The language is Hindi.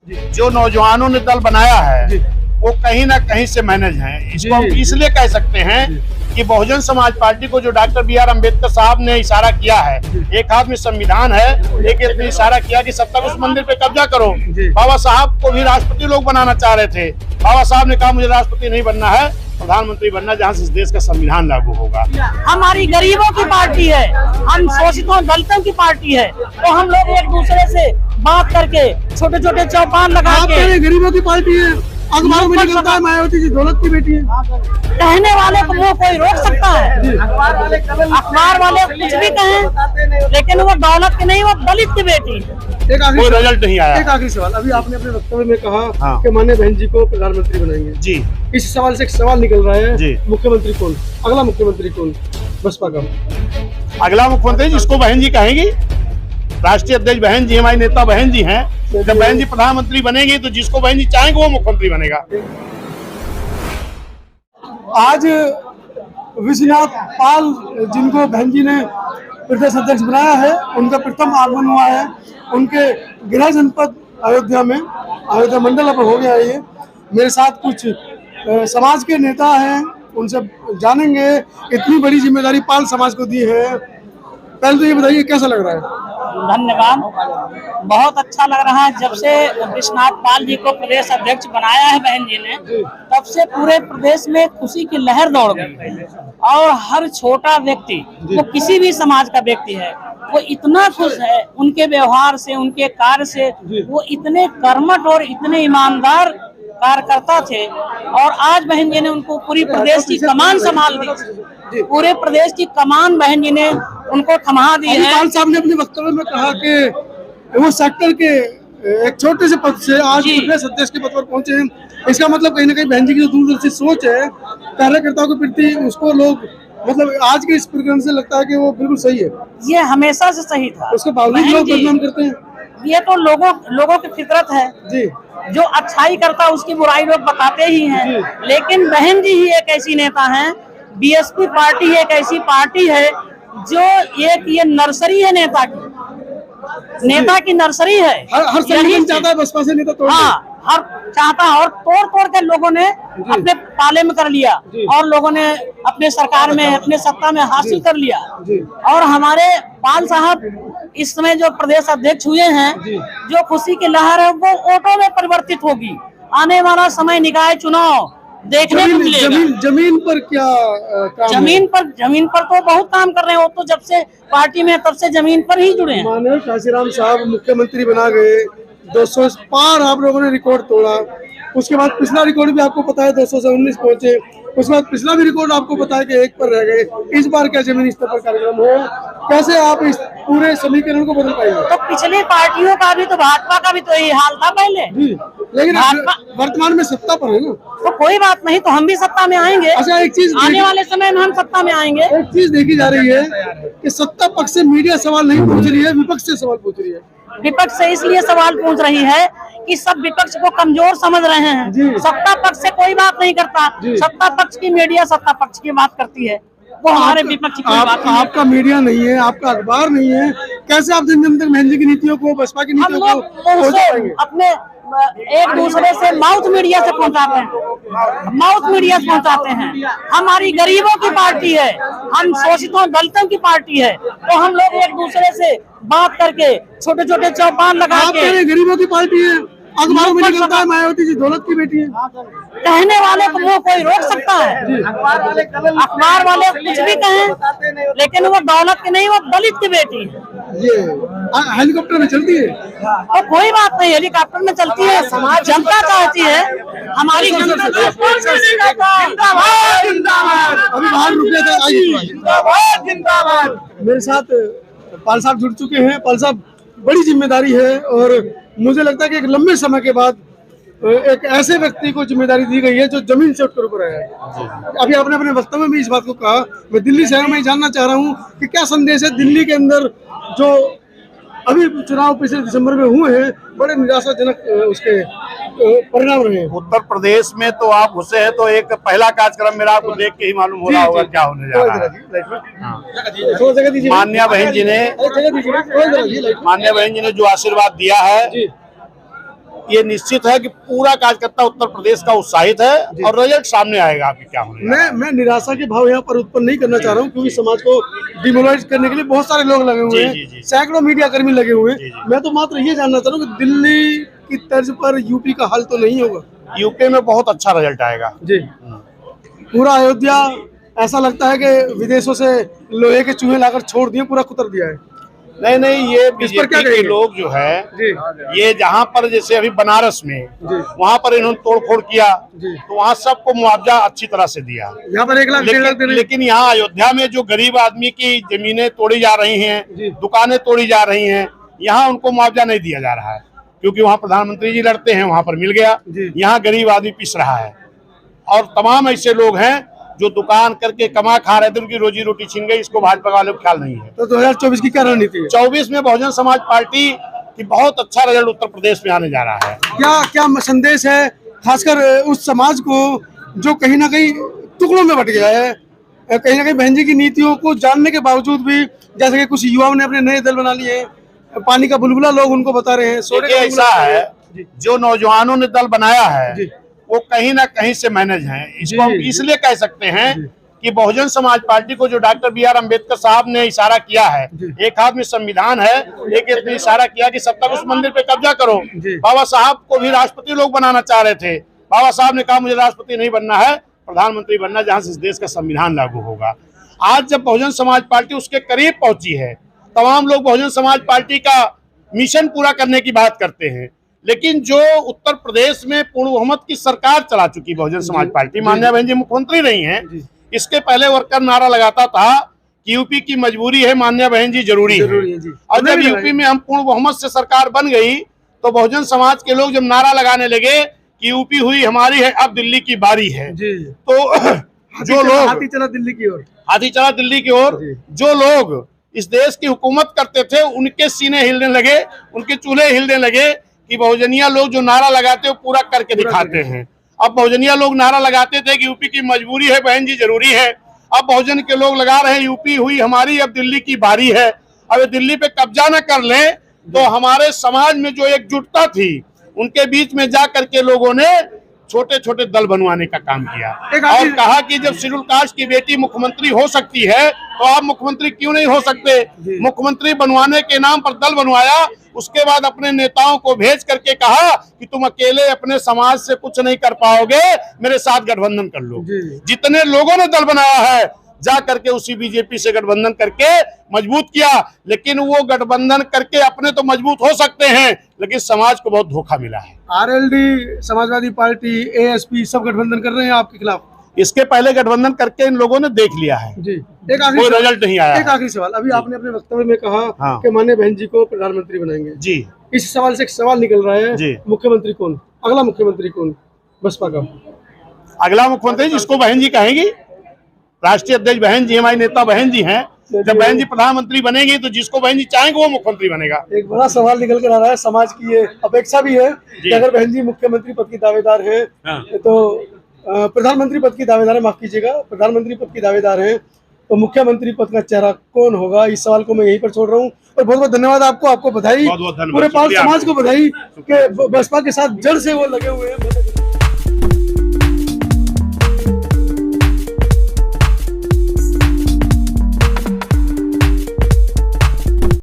जो नौजवानों ने दल बनाया है वो कहीं ना कहीं से मैनेज है। इसको हम इसलिए कह सकते हैं कि बहुजन समाज पार्टी को जो डॉक्टर बी.आर. अम्बेडकर साहब ने इशारा किया है, एक हाथ में संविधान है, एक हाथ में इशारा किया कि सत्ता उस मंदिर पे कब्जा करो। बाबा साहब को भी राष्ट्रपति लोग बनाना चाह रहे थे। बाबा साहब ने कहा मुझे राष्ट्रपति नहीं बनना है, प्रधानमंत्री बनना, जहाँ से इस देश का संविधान लागू होगा। हमारी गरीबों की पार्टी है, हम शोषितों दलितों की पार्टी है, तो हम लोग एक दूसरे से बात करके छोटे छोटे चौपाल लगा के। गरीबों की पार्टी है, अखबार में निकलता है मायावती जी दौलत की बेटी है। कहने वाले को वो कोई रोक सकता है? अखबार वाले कुछ भी कहें, लेकिन वो दौलत की नहीं, वो दलित की बेटी है। कोई रिजल्ट नहीं आया। एक आखिरी सवाल, अभी आपने अपने वक्तव्य में कहा कि माननीय बहन जी को प्रधानमंत्री बनाएंगे जी। इस सवाल से एक सवाल निकल रहा है जी, मुख्यमंत्री कौन, अगला मुख्यमंत्री कौन बसपा का? अगला मुख्यमंत्री जिसको बहन जी कहेंगी, राष्ट्रीय अध्यक्ष बहन जी, हमारी नेता बहन जी हैं। जब बहन जी प्रधानमंत्री बनेगी तो जिसको बहन जी चाहेंगे वो मुख्यमंत्री बनेगा। आज विश्वनाथ पाल जिनको बहन जी ने प्रदेश अध्यक्ष बनाया है, उनका प्रथम आगमन हुआ है उनके गृह जनपद अयोध्या में। अयोध्या मंडल अब हो गया है ये। मेरे साथ कुछ समाज के नेता हैं, उनसे जानेंगे इतनी बड़ी जिम्मेदारी पाल समाज को दी है। पहले तो ये बताइए कैसा लग रहा है? धन्यवाद, बहुत अच्छा लग रहा है। जब से विश्वनाथ पाल जी को प्रदेश अध्यक्ष बनाया है बहन जी ने, तब से पूरे प्रदेश में खुशी की लहर दौड़ गई और हर छोटा व्यक्ति, वो किसी भी समाज का व्यक्ति है, वो इतना खुश है उनके व्यवहार से, उनके कार्य से। वो इतने कर्मठ और इतने ईमानदार कार्यकर्ता थे और आज बहन जी ने उनको पूरी प्रदेश की कमान संभाल दी। पूरे प्रदेश की कमान बहन जी ने उनको थमा दी है। पाल साहब ने अपने वक्तव्य में कहा कि वो सेक्टर के एक छोटे से पद से आज प्रदेश अध्यक्ष के पद पर पहुंचे हैं। इसका मतलब कहीं ना कहीं बहन जी की जो दूरदर्शी सोच है कार्यकर्ताओं के प्रति, उसको लोग मतलब आज के इस प्रकरण से लगता है कि वो बिल्कुल सही है। ये हमेशा से सही था, उसके बावजूद लोग बदनाम करते हैं। ये तो लोगों की फितरत है जी। जो अच्छाई करता उसकी बुराई लोग बताते ही हैं, लेकिन बहन जी ही एक ऐसी नेता हैं, बीएसपी पार्टी एक ऐसी पार्टी है जो एक ये नर्सरी है नेता की नर्सरी है। हर संगठन चाहता है बसपा से नेता तोड़। हाँ, हर चाहता है और तोड़ के लोगों ने अपने पाले में कर लिया और लोगों ने अपने सरकार में, अपने सत्ता में हासिल कर लिया। और हमारे पाल साहब इस समय जो प्रदेश अध्यक्ष हुए हैं, जो खुशी की लहर है वो वोटों में परिवर्तित होगी। आने वाला समय निकाय चुनाव देखने को मिलेगा। जमीन पर क्या काम? जमीन पर तो बहुत काम कर रहे हैं। वो तो जब से पार्टी में तब से जमीन पर ही जुड़े हैं। माननीय काशीराम साहब मुख्यमंत्री बना गए, 200 पार आप लोगों ने रिकॉर्ड तोड़ा। उसके बाद पिछला रिकॉर्ड भी आपको पता है 200 से 19 पहुंचे। उसके बाद पिछला भी रिकॉर्ड आपको पता है कि 1 पर रह गए। इस बार क्या जमीन स्तर पर कार्यक्रम हो, कैसे आप इस पूरे समीकरण को बदल पाएंगे? तो पिछली पार्टियों का भी तो, भाजपा का भी तो यही हाल था पहले जी, लेकिन वर्तमान में सत्ता पर है ना, तो कोई बात नहीं, तो हम भी सत्ता में आएंगे। अच्छा, एक चीज आने वाले समय में हम सत्ता में आएंगे। एक चीज देखी जा रही है कि सत्ता पक्ष से मीडिया सवाल नहीं पूछ रही है, विपक्ष से सवाल पूछ रही है। विपक्ष से इसलिए सवाल पूछ रही है कि सब विपक्ष को कमजोर समझ रहे हैं। सत्ता पक्ष से कोई बात नहीं करता, सत्ता पक्ष की मीडिया सत्ता पक्ष की बात करती है, वो हमारे विपक्ष की बात नहीं। आपका मीडिया नहीं है, आपका अखबार नहीं है, कैसे आप दिन दिन तक बहन जी की नीतियों को, बसपा की नीतियों को अपने एक दूसरे से माउथ मीडिया से पहुंचाते हैं। हमारी गरीबों की पार्टी है, हम शोषितों दलितों की पार्टी है, तो हम लोग एक दूसरे से बात करके छोटे छोटे चौपाल लगा के। गरीबों की पार्टी है, अखबार में निकलता है मायावती जी दौलत की बेटी है। कहने वाले को वो कोई रोक सकता है? अखबार वाले कुछ भी कहें, लेकिन वो दौलत की नहीं, वो दलित की बेटी है। ये हेलीकॉप्टर में चलती है तो कोई बात नहीं, हेलीकॉप्टर में चलती है, जनता चाहती है हमारी अभी बाहर रुके थे। मेरे साथ पाल साहब जुड़ चुके हैं। पाल साहब, बड़ी जिम्मेदारी है और मुझे लगता है कि एक लंबे समय के बाद एक ऐसे व्यक्ति को जिम्मेदारी दी गई है जो जमीन से उठकर ऊपर आया है। अभी आपने अपने वक्तव्य में इस बात को कहा। मैं दिल्ली शहर में जानना चाह रहा हूँ कि क्या संदेश है दिल्ली के अंदर, जो अभी चुनाव पिछले दिसंबर में हुए हैं, बड़े निराशाजनक उसके परिणाम रहे हैं। उत्तर प्रदेश में तो आप घुसे हैं तो एक पहला कार्यक्रम मेरा आपको देख के ही मालूम हो रहा होगा क्या होने जा रहा है। माननीय बहन जी ने जो आशीर्वाद दिया है ये निश्चित है कि पूरा कार्यकर्ता उत्तर प्रदेश का उत्साहित है और रिजल्ट सामने आएगा आपके क्या होने। मैं निराशा के भाव यहाँ पर उत्पन्न नहीं करना चाह रहा हूँ, क्योंकि समाज को डिमोरलाइज करने के लिए बहुत सारे लोग लगे हुए हैं, सैकड़ों मीडिया कर्मी लगे हुए हैं। मैं तो मात्र ये जानना चाह रहा हूँ कि दिल्ली की तर्ज पर यूपी का हल तो नहीं होगा? यूपी में बहुत अच्छा रिजल्ट आएगा जी। पूरा अयोध्या ऐसा लगता है कि विदेशों से लोहे के चूहे लाकर छोड़ दिए, पूरा कुतर दिया है। नहीं, ये बीजेपी के लोग जो है ये जहाँ पर जैसे अभी बनारस में वहाँ पर इन्होंने तोड़फोड़ किया तो वहाँ सबको मुआवजा अच्छी तरह से दिया। यहाँ पर 1 लाख 1.5 लाख लेकिन यहाँ अयोध्या में जो गरीब आदमी की जमीनें तोड़ी जा रही हैं, दुकानें तोड़ी जा रही हैं, यहाँ उनको मुआवजा नहीं दिया जा रहा है, क्योंकि वहाँ प्रधानमंत्री जी लड़ते हैं, वहाँ पर मिल गया। यहाँ गरीब आदमी पिस रहा है और तमाम ऐसे लोग हैं जो दुकान करके कमा खा रहे थे, उनकी रोजी रोटी छीन गई। इसको भाजपा वालों को ख्याल नहीं है। तो 2024 की क्या रणनीति है? 24 में बहुजन समाज पार्टी की बहुत अच्छा रिजल्ट उत्तर प्रदेश में आने जा रहा है। क्या संदेश है खासकर उस समाज को जो कहीं ना कहीं टुकड़ों में बट गया है, कहीं ना कहीं बहन जी की नीतियों को जानने के बावजूद भी, जैसे कि कुछ युवाओं ने अपने नए दल बना लिए, पानी का बुलबुला लोग उनको बता रहे हैं। ऐसा है जो नौजवानों ने दल बनाया है वो कहीं ना कहीं से मैनेज हैं। इसको हम इसलिए कह सकते हैं कि बहुजन समाज पार्टी को जो डॉक्टर B.R. अम्बेडकर साहब ने इशारा किया है, एक हाथ में संविधान है, एक हाथ में इशारा किया कि सब तक उस मंदिर पे कब्जा करो। बाबा साहब को भी राष्ट्रपति लोग बनाना चाह रहे थे। बाबा साहब ने कहा मुझे राष्ट्रपति नहीं बनना है, प्रधानमंत्री बनना, जहां से इस देश का संविधान लागू होगा। आज जब बहुजन समाज पार्टी उसके करीब पहुंची है, तमाम लोग बहुजन समाज पार्टी का मिशन पूरा करने की बात करते हैं, लेकिन जो उत्तर प्रदेश में पूर्ण बहुमत की सरकार चला चुकी बहुजन समाज पार्टी, माननीय बहन जी मुख्यमंत्री रही हैं, इसके पहले वर्कर नारा लगाता था कि यूपी की मजबूरी है, माननीय बहन जी जरूरी है। और जब यूपी में हम पूर्ण बहुमत से सरकार बन गई तो बहुजन समाज के लोग जब नारा लगाने लगे कि यूपी हुई हमारी है, अब दिल्ली की बारी है, तो जो लोग हाथी चला दिल्ली की ओर, हाथी चला दिल्ली की ओर, जो लोग इस देश की हुकूमत करते थे उनके सीने हिलने लगे, उनके चूल्हे हिलने लगे कि बहुजनिया लोग जो नारा लगाते हैं वो पूरा करके दिखाते हैं। अब बहुजनिया लोग नारा लगाते थे कि यूपी की मजबूरी है, बहन जी जरूरी है। अब बहुजन के लोग लगा रहे हैं यूपी हुई हमारी, अब दिल्ली की बारी है। अब दिल्ली पे कब्जा न कर लें तो हमारे समाज में जो एकजुटता थी उनके बीच में जा करके लोगों ने छोटे छोटे दल बनवाने का काम किया और कहा कि जब शेड्यूल कास्ट की बेटी मुख्यमंत्री हो सकती है तो आप मुख्यमंत्री क्यों नहीं हो सकते। मुख्यमंत्री बनवाने के नाम पर दल बनवाया, उसके बाद अपने नेताओं को भेज करके कहा कि तुम अकेले अपने समाज से कुछ नहीं कर पाओगे, मेरे साथ गठबंधन कर लो। जितने लोगों ने दल बनाया है जा करके उसी बीजेपी से गठबंधन करके मजबूत किया, लेकिन वो गठबंधन करके अपने तो मजबूत हो सकते हैं लेकिन समाज को बहुत धोखा मिला है। आरएलडी, समाजवादी पार्टी, एएसपी सब गठबंधन कर रहे हैं आपके खिलाफ। इसके पहले गठबंधन करके इन लोगों ने देख लिया है जी। एक आखिरी कोई रिजल्ट नहीं आया। एक आखिरी सवाल, अभी आपने अपने वक्तव्य में कहा कि माननीय बहन जी को प्रधानमंत्री बनाएंगे जी, इस सवाल से एक सवाल निकल रहा है जी, मुख्यमंत्री कौन, अगला मुख्यमंत्री कौन बसपा का? अगला मुख्यमंत्री जिसको बहन जी कहेंगी, राष्ट्रीय अध्यक्ष बहन जी, हमारी नेता बहन जी हैं। जब बहन जी प्रधानमंत्री बनेगी तो जिसको बहन जी चाहेंगे वो मुख्यमंत्री बनेगा। एक बड़ा सवाल निकल कर आ रहा है, समाज की ये अपेक्षा भी है कि अगर बहन जी मुख्यमंत्री पद की दावेदार है तो प्रधानमंत्री पद की दावेदार है, माफ कीजिएगा, प्रधानमंत्री पद की दावेदार है तो मुख्यमंत्री पद का चेहरा कौन होगा? इस सवाल को मैं यहीं पर छोड़ रहा हूँ और बहुत बहुत धन्यवाद आपको, आपको बधाई, पूरे पाल समाज को बधाई कि बसपा के साथ जड़ से वो लगे हुए हैं।